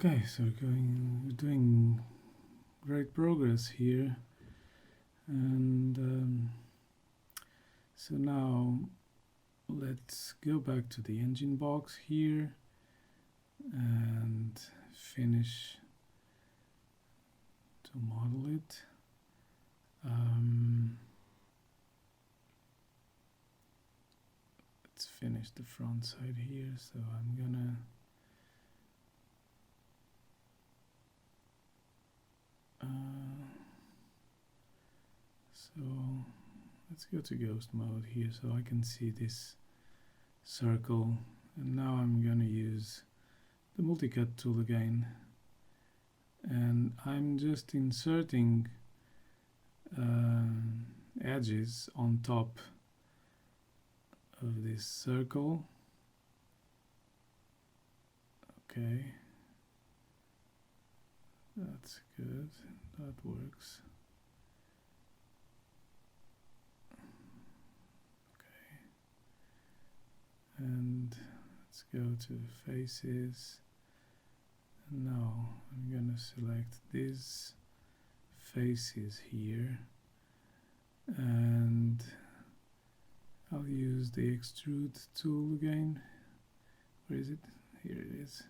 Okay, so we're doing great progress here, and so now let's go back to the engine box here and finish to model it. Let's finish the front side here, so I'm gonna so let's go to ghost mode here so I can see this circle, and now I'm gonna use the multicut tool again, and I'm just inserting edges on top of this circle. Okay, that's good, that works. And let's go to faces, and now I'm gonna select these faces here, and I'll use the extrude tool again. Where is it? Here it is.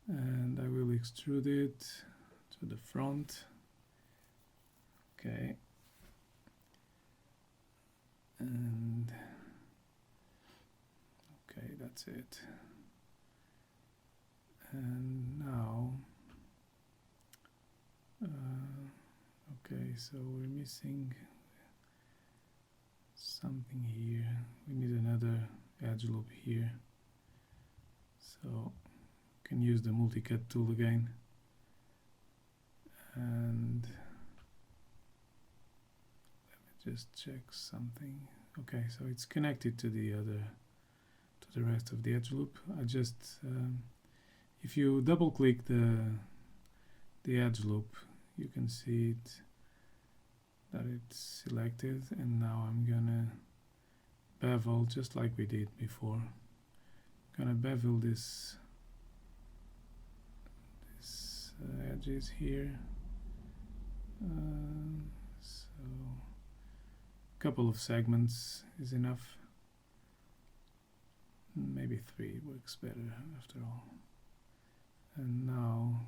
And I will extrude it to the front. Okay, and okay, that's it. And now okay, so we're missing something here. We need another edge loop here, so we can use the multicut tool again, and let me just check something. Okay, so it's connected to the rest of the edge loop. I just if you double click the edge loop, you can see it that it's selected, and now I'm gonna bevel just like we did before. I'm gonna bevel this edges here, so a couple of segments is enough. Maybe 3 works better after all. And now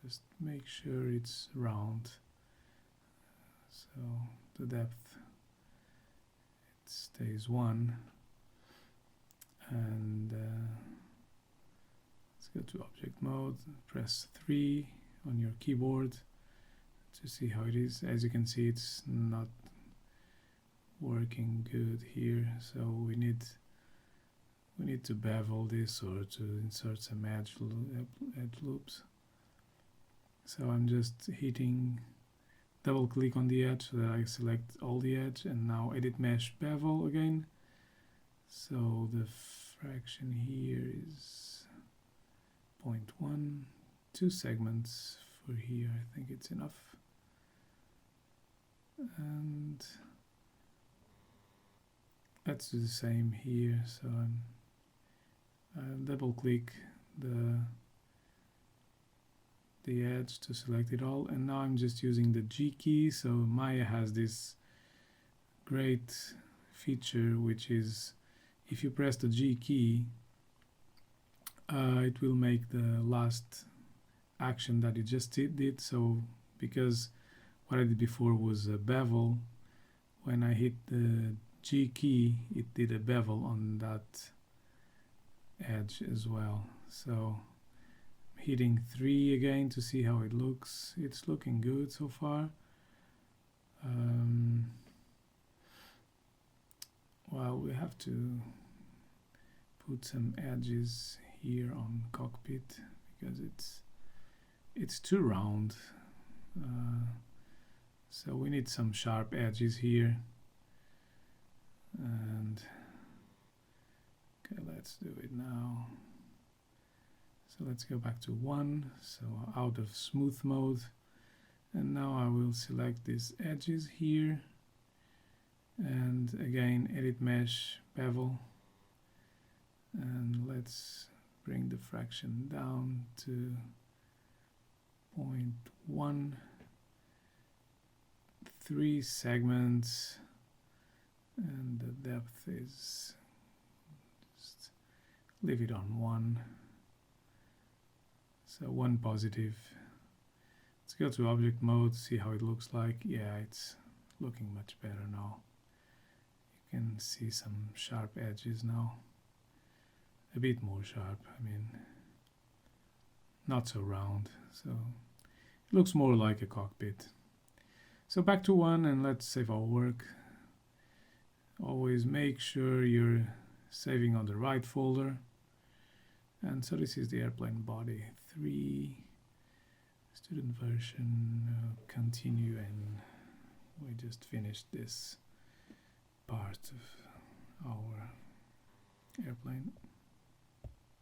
just make sure it's round, so the depth it stays 1, and let's go to object mode, press 3 on your keyboard to see how it is. As you can see, it's not working good here, so we need to bevel this or to insert some edge loops. So I'm just hitting double click on the edge so that I select all the edge, and now edit mesh bevel again. So the fraction here is 0.1, 2 segments for here, I think it's enough. And let's do the same here, so I'll double click the edge to select it all, and now I'm just using the G key. So Maya has this great feature, which is if you press the G key, it will make the last action that you just did. So because what I did before was a bevel, when I hit the G key, it did a bevel on that edge as well. So hitting 3 again to see how it looks. It's looking good so far. Well, we have to put some edges here on cockpit because it's too round. So we need some sharp edges here. And okay, let's do it now. So let's go back to 1, so out of smooth mode, and now I will select these edges here, and again edit mesh bevel, and let's bring the fraction down to 0.1. 3 segments, and the depth is, just leave it on 1. So 1 positive. Let's go to object mode, see how it looks like. Yeah, it's looking much better now. You can see some sharp edges now. A bit more sharp, I mean, not so round. So it looks more like a cockpit. So back to 1, and let's save our work. Always make sure you're saving on the right folder. And so this is the airplane body 3, student version, continue, and we just finished this part of our airplane.